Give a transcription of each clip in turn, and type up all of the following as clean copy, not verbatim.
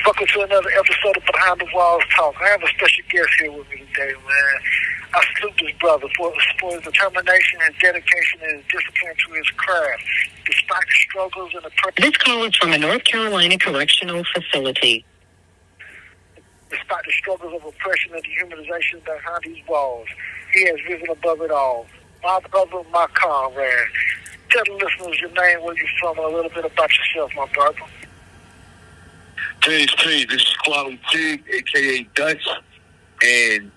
Welcome to another episode of Behind the Walls Talk. I have a special guest here with me today, man. I salute this brother for his determination, his dedication, and his discipline to his craft. Despite the struggles and the... This call is from a North Carolina correctional facility. Despite the struggles of oppression and dehumanization behind these walls, he has risen above it all. My brother, my comrade. Tell the listeners your name, where you're from, and a little bit about yourself, my brother. Peace. This is Kwame Teague, a.k.a. Dutch. And,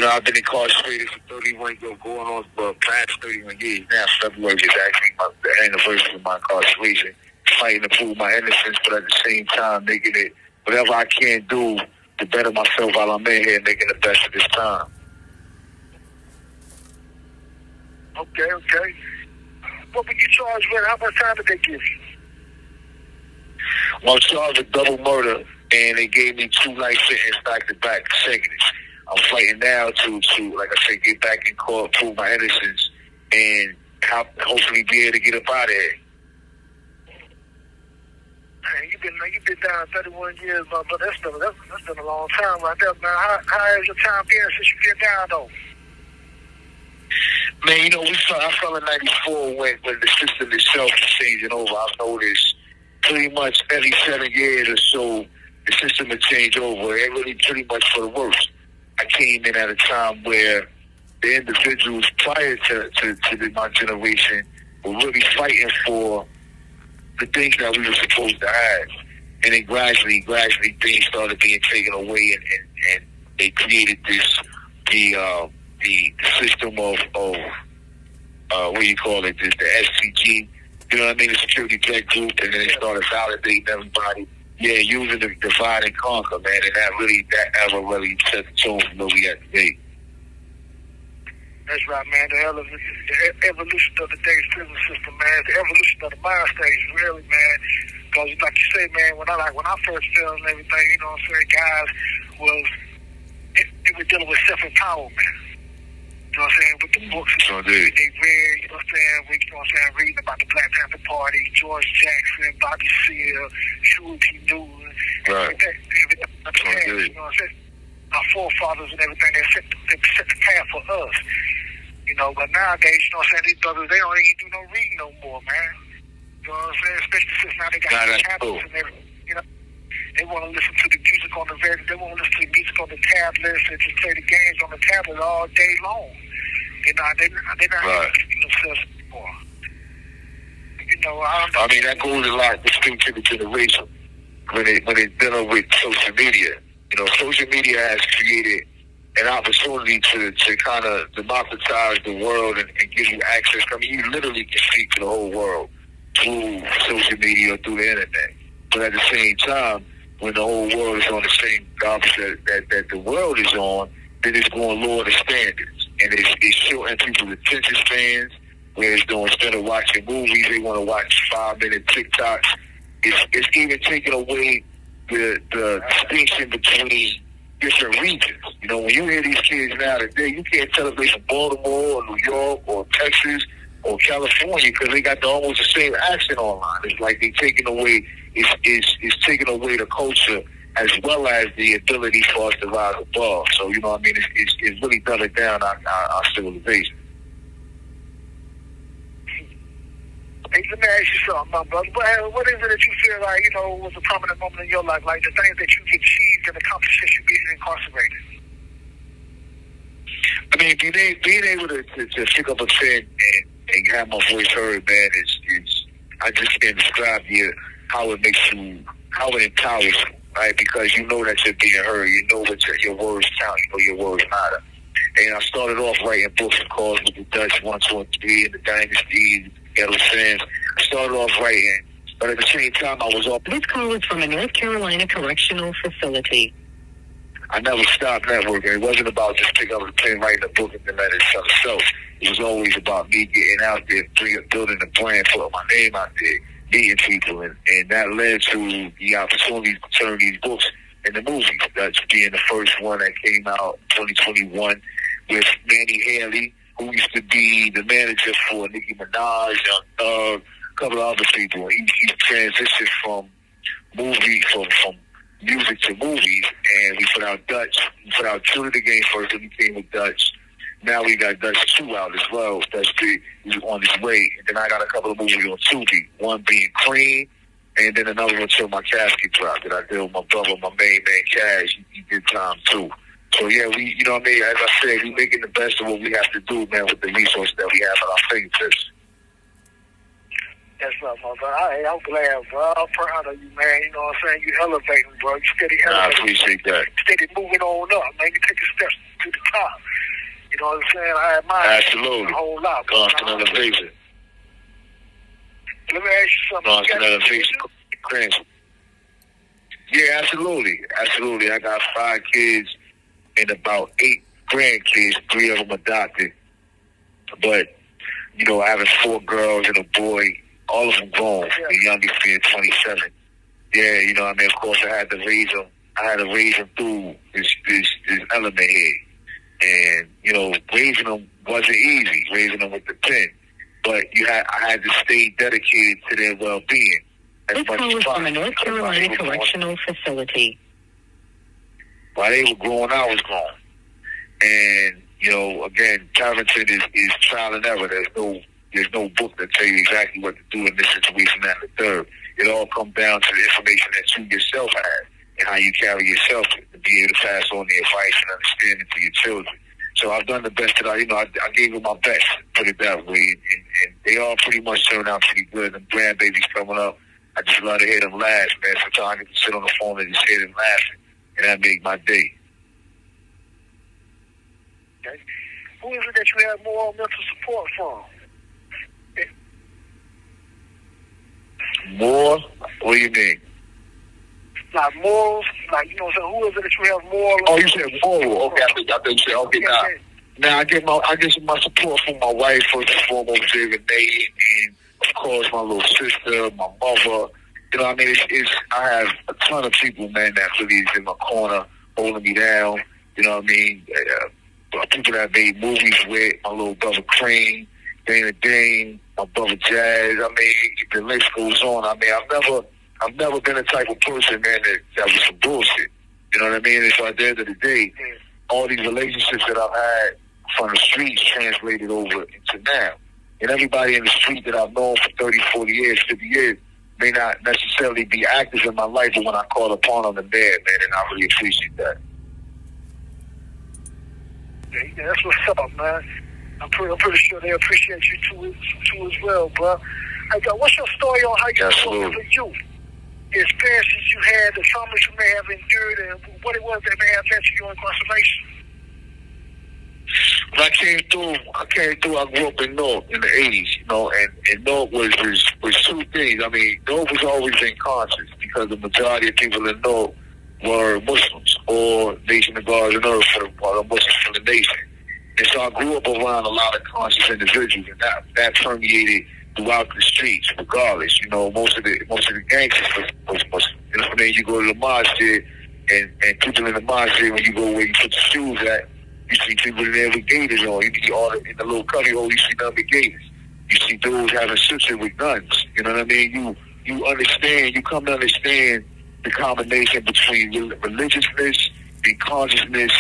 I've been incarcerated for 31 years, going on for past 31 years. Now, February is actually the anniversary of my incarceration. Fighting to prove my innocence, but at the same time, making it whatever I can do to better myself while I'm in here, making the best of this time. Okay. What were you charged with? How much time did they give you? Well, I was charged with double murder, and they gave me 2 life sentences back-to-back consecutive. I'm fighting now to, like I said, get back in court, prove my innocence, and hopefully be able to get up out of here. Man, you've been down 31 years, but that's been a long time right there, man. How has your time been since you've been down, though? Man, I fell in 94 when the system itself is changing over. I've noticed pretty much every 7 years or so, the system will change over. It really pretty much for the worse. I came in at a time where the individuals prior to my generation were really fighting for the things that we were supposed to have. And then gradually things started being taken away, and they created the system of what do you call it, the SCG, you know what I mean, the security threat group, and then they started validating everybody. Yeah, using the divide and conquer, man, and that ever really set the tone for where we at today. That's right, man. The evolution of the day's prison system, man. The evolution of the mind stage, really, man. Because, like you say, man, when I first fell and everything, you know what I'm saying, guys they were dealing with self-empowerment. You know what I'm saying? With the books they read, you know what I'm saying? Reading about the Black Panther Party, George Jackson, Bobby Seale, Shulty Newton, everything. You know what I'm saying? Our forefathers and everything, they set the path for us. But nowadays, you know what I'm saying, these brothers, they don't even do no reading no more, man. You know what I'm saying? Especially since now they got the tablets and everything, They want to listen to the music on the they want to listen to the music on the tablets and just play the games on the tablet all day long. They're not teaching themselves anymore. I mean, that goes a lot distinct to the generation when they're dealing with social media. Social media has created an opportunity to kind of democratize the world and give you access. I mean, you literally can speak to the whole world through social media or through the internet. But at the same time, when the whole world is on the same garbage that the world is on, then it's going to lower the standards. And it's shorting people's attention spans, whereas instead of watching movies, they want to watch 5-minute TikToks. It's even taking away the distinction between different regions. When you hear these kids now today, you can't tell if they're from Baltimore or New York or Texas or California because they got almost the same accent online. It's like they're taking away, it's taking away the culture as well as the ability for us to rise above. So, you know what I mean? It's really dumbing down our civilization. Hey, let me ask you something, my brother. What is it that you feel like, was a prominent moment in your life, like the things that you achieved and accomplished since you being incarcerated? I mean, being able to pick up a pen and have my voice heard, man, is I just can't describe how it makes you, how it empowers you, right? Because you know that you're being heard. You know that your words count. You know your words matter. And I started off writing books, of course, with the Dutch 1, 2, and 3, and the Dynasty, Ghetto Sins. I started off writing, but at the same time, I was off. This call is from a North Carolina correctional facility. I never stopped networking. It wasn't about just picking up the pen, writing a book, and then letting it sell itself. It was always about me getting out there, building a brand, putting my name out there, meeting people, and that led to the opportunity to turn these books into movies. That's being the first one that came out in 2021 with Manny Haley, who used to be the manager for Nicki Minaj, a couple of other people. He transitioned from movie, from music to movies, and we put out Dutch. We put out Trilogy Game first, and we came with Dutch. Now we got Dutch 2 out as well. Dutch 3 is on its way. And then I got a couple of movies on Tubi. One being Cream, and then another one till my casket drop that I did with my brother, my main man Cash. He did time too. So yeah, we, you know what I mean? As I said, we making the best of what we have to do, man, with the resources that we have at our fingertips. That's right, my brother. I'm glad, bro. I'm proud of you, man. You know what I'm saying? You elevating, bro. You steady elevating. I appreciate that. Steady moving on up, man. You taking steps to the top. You know what I'm saying? I admire Absolutely. a whole lot. Constant elevation. Let me ask you something. Constant elevation. Yeah, absolutely. Absolutely. I got 5 kids and about 8 grandkids, 3 of them adopted. But, you know, having 4 girls and a boy, all of them grown. Yeah. The youngest being 27. Yeah, you know what I mean? Of course, I had to raise them through this element here. And, you know, raising them wasn't easy, raising them with the pen. But I had to stay dedicated to their well-being. This call is from a North Carolina correctional facility. While they were growing, I was growing. And, you know, again, parenting is trial and error. There's no book that tell you exactly what to do in this situation, that, and the third. It all comes down to the information that you yourself have and how you carry yourself to be able to pass on the advice and understanding to your children. So I've done the best that I gave them my best, put it that way. And they all pretty much turned out pretty good. And grandbabies coming up, I just love to hear them laugh, man. Sometimes I get to sit on the phone and just hear them laughing, and that makes my day. Okay. Who is it that you have more mental support from? More? What do you mean? Like morals, like, you know, so who is it that you have moral? Oh, you said moral. Okay, I think you said, okay, now I get my support from my wife, first and foremost, Renee, and of course my little sister, my mother. You know what I mean? I have a ton of people, man, that really is in my corner, holding me down. You know what I mean? People that I made movies with, my little brother Cream, Dana Dane, my brother Jazz. I mean, the list goes on. I mean, I've never been the type of person, man, that was some bullshit. You know what I mean? And so at the end of the day, all these relationships that I've had from the streets translated over into now. And everybody in the street that I've known for 30, 40 years, 50 years, may not necessarily be active in my life, but when I call upon them, they're there, man, and I really appreciate that. Yeah, that's what's up, man. I'm pretty sure they appreciate you too as well, bro. What's your story on how you grew up as a youth? The experiences you had, the traumas you may have endured, and what it was that may have led to your incarceration? When I came through, I grew up in North in the 80s, you know, and North was 2 things. I mean, North was always unconscious because the majority of people in North were Muslims or Nation of God and Earth for the Muslims for the nation. And so I grew up around a lot of conscious individuals, and that permeated throughout the streets, regardless. You know, most of the gangsters was Muslim. You know what I mean? You go to the masjid, and people in the masjid, when you go where you put the shoes at, you see people in there with gators on. You see all in the little cubby hole, you see none with gators. You see dudes having sisters with guns. You know what I mean? You understand, you come to understand the combination between religiousness and consciousness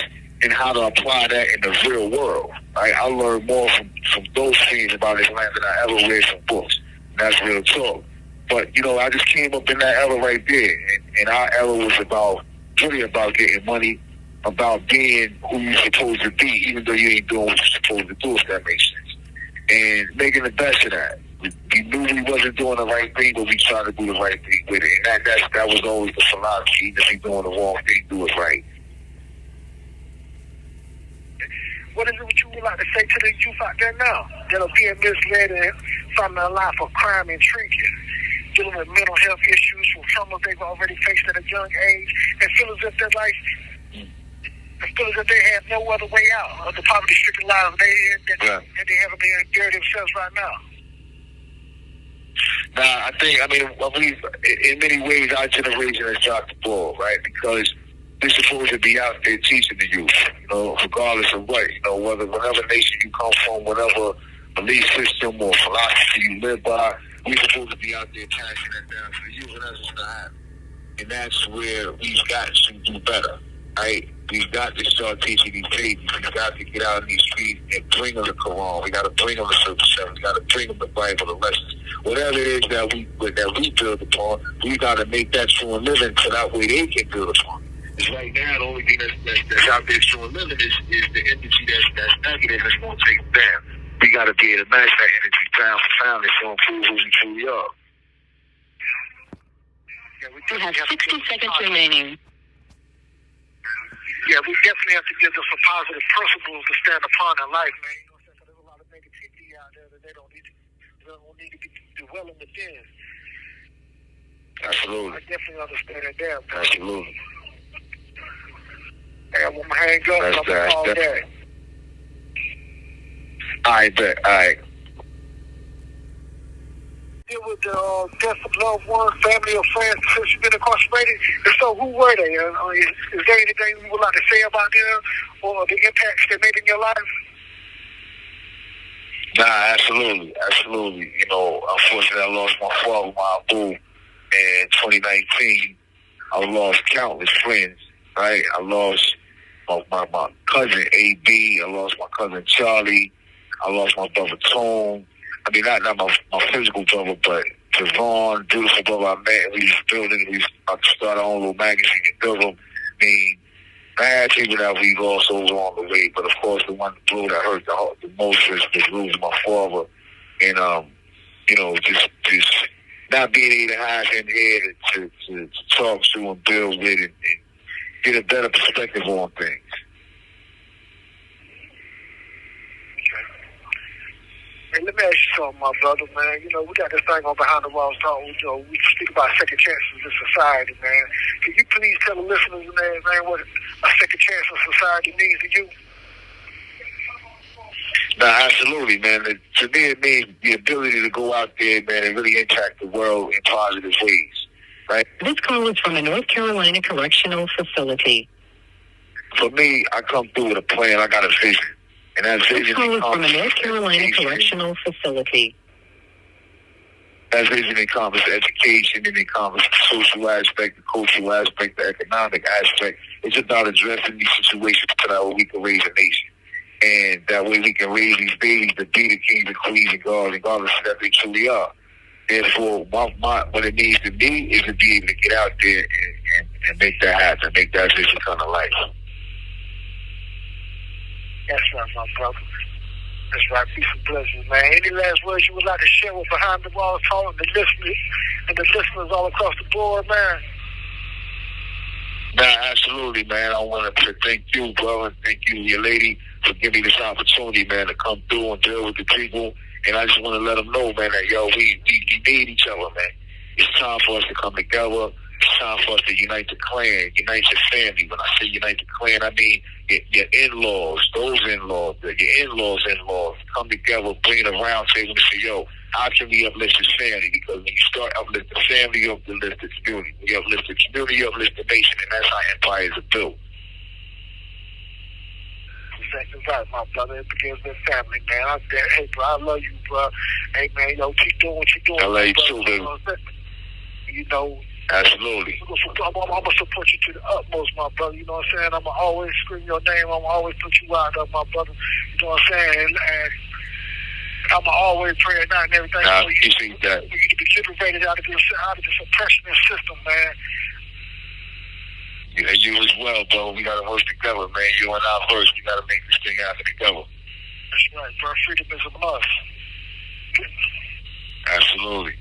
and how to apply that in the real world. Right? I learned more from those things about Islam than I ever read from books. And that's real talk. But, you know, I just came up in that era right there. And our era was really about getting money, about being who you're supposed to be, even though you ain't doing what you're supposed to do, if that makes sense. And making the best of that. We knew we wasn't doing the right thing, but we tried to do the right thing with it. And that was always the philosophy. Even if you're doing the wrong thing, do it right. What is it what you would like to say to the youth out there now that are being misled and finding a life of crime and intriguing, dealing with mental health issues from trauma they've already faced at a young age, and feel as if their life, feel as if they have no other way out of the poverty-stricken lives that they haven't been enduring themselves right now? Nah, I mean, in many ways, our generation has dropped the ball, right? Because they're supposed to be out there teaching the youth, you know, regardless of what, you know, whatever nation you come from, whatever belief system or philosophy you live by, we're supposed to be out there passing that down to the youth, and that's what's going to happen. And that's where we've got to do better, right? We've got to start teaching these babies. We've got to get out in these streets and bring them the Quran. We got to bring them the Scripture. We got to bring them the Bible, the lessons. Whatever it is that we build upon, we got to make that true and living so that way they can build upon. Because right now, the only thing that's out there true and living is the energy that's negative that's going to take them down. We got to be able to match that energy pound for pound and show them who we truly are. You have 60 seconds remaining. Yeah, we definitely have to give them some positive principles to stand upon in life, man. You know what I'm saying? There's a lot of negativity out there that they don't need to be dwelling within. Absolutely. I definitely understand that there. Absolutely. Hey, I'm gonna hang up. I'm gonna call that. All right, bet. All right. Deal with the death of loved ones, family, or friends since you've been incarcerated. And so, who were they? Is there anything you would like to say about them or the impacts they made in your life? Nah, absolutely. Absolutely. You know, unfortunately, I lost my father, my boo, in 2019. I lost countless friends, right? I lost my cousin, A.B. I lost my cousin, Charlie. I lost my brother, Tone. I mean, not my physical brother, but Javon, beautiful brother I met. We was building, we was about to start our own little magazine and build them. I mean, I had people that we lost over on the way, but of course, the one blow that hurt the most was losing my father. And, you know, just not being able to have him here to talk to and build with and get a better perspective on things. Hey, let me ask you something, my brother, man. You know, we got this thing on Behind the Walls talk. We speak about second chances in society, man. Can you please tell the listeners, man, what a second chance in society means to you? Nah, absolutely, man. To me, it means the ability to go out there, man, and really impact the world in positive ways, right? This call is from a North Carolina correctional facility. For me, I come through with a plan. I got a vision. And that vision This call is from a North Carolina correctional facility. That vision encompasses education, and encompasses the social aspect, the cultural aspect, the economic aspect. It's about addressing these situations so that way we can raise a nation. And that way we can raise these babies to be the kings and queens of God, regardless of that they truly are. Therefore, what it means to me is to be able to get out there and make that happen, make that vision come to life. That's right, my brother. That's right. Peace and pleasure, man. Any last words you would like to share with Behind the Walls Talk and the listeners all across the board, man? Nah, absolutely, man. I want to thank you, brother. Thank you, your lady, for giving me this opportunity, man, to come through and deal with the people. And I just want to let them know, man, that, yo, we need each other, man. It's time for us to come together. It's time for us to unite the clan, unite your family. When I say unite the clan, I mean your in-laws, those in-laws, your in-laws' in-laws, come together, bring a round table and say, yo, how can we uplift this family? Because when you start uplifting the family, you uplift the community. When you uplift the community, you uplift the nation, and that's how empires are built. Exactly right, my brother. It begins with family, man. Hey, bro, I love you, bro. Hey, man, yo, keep doing what you're doing. I love you too, baby. You know, absolutely. I'm going to support you to the utmost, my brother. You know what I'm saying? I'm going to always scream your name. I'm going to always put you out there, my brother. You know what I'm saying? And I'm going to always pray at night and everything for you to be liberated out of this oppressionist system, man. Yeah, you as well, bro. We got to work together, man. You and I first. We got to make this thing happen together. That's right, bro. Freedom is a must. Absolutely.